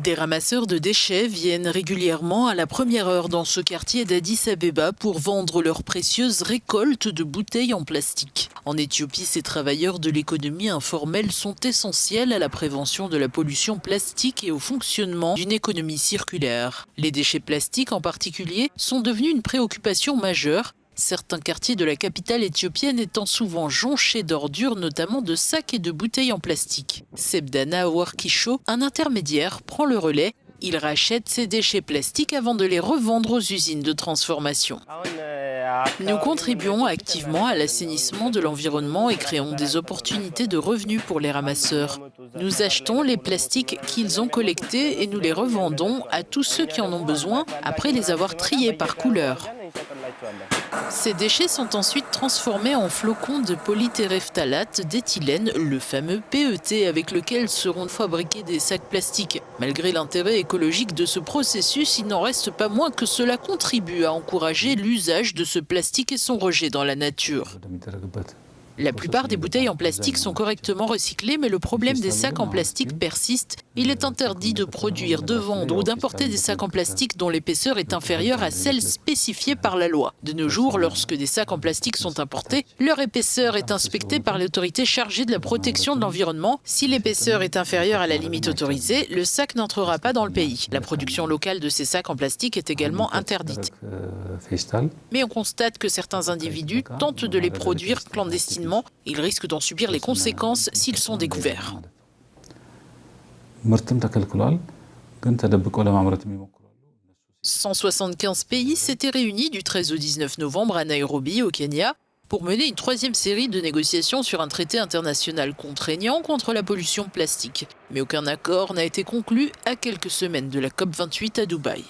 Des ramasseurs de déchets viennent régulièrement à la première heure dans ce quartier d'Addis Abeba pour vendre leurs précieuses récoltes de bouteilles en plastique. En Éthiopie, ces travailleurs de l'économie informelle sont essentiels à la prévention de la pollution plastique et au fonctionnement d'une économie circulaire. Les déchets plastiques en particulier sont devenus une préoccupation majeure, certains quartiers de la capitale éthiopienne étant souvent jonchés d'ordures, notamment de sacs et de bouteilles en plastique. Sebdana Warkisho, un intermédiaire, prend le relais. Il rachète ces déchets plastiques avant de les revendre aux usines de transformation. Nous contribuons activement à l'assainissement de l'environnement et créons des opportunités de revenus pour les ramasseurs. Nous achetons les plastiques qu'ils ont collectés et nous les revendons à tous ceux qui en ont besoin après les avoir triés par couleur. Ces déchets sont ensuite transformés en flocons de polytéréphtalate d'éthylène, le fameux PET avec lequel seront fabriqués des sacs plastiques. Malgré l'intérêt écologique de ce processus, il n'en reste pas moins que cela contribue à encourager l'usage de ce plastique et son rejet dans la nature. La plupart des bouteilles en plastique sont correctement recyclées, mais le problème des sacs en plastique persiste. Il est interdit de produire, de vendre ou d'importer des sacs en plastique dont l'épaisseur est inférieure à celle spécifiée par la loi. De nos jours, lorsque des sacs en plastique sont importés, leur épaisseur est inspectée par l'autorité chargée de la protection de l'environnement. Si l'épaisseur est inférieure à la limite autorisée, le sac n'entrera pas dans le pays. La production locale de ces sacs en plastique est également interdite. Mais on constate que certains individus tentent de les produire clandestinement. Ils risquent d'en subir les conséquences s'ils sont découverts. 175 pays s'étaient réunis du 13 au 19 novembre à Nairobi, au Kenya, pour mener une troisième série de négociations sur un traité international contraignant contre la pollution plastique. Mais aucun accord n'a été conclu à quelques semaines de la COP28 à Dubaï.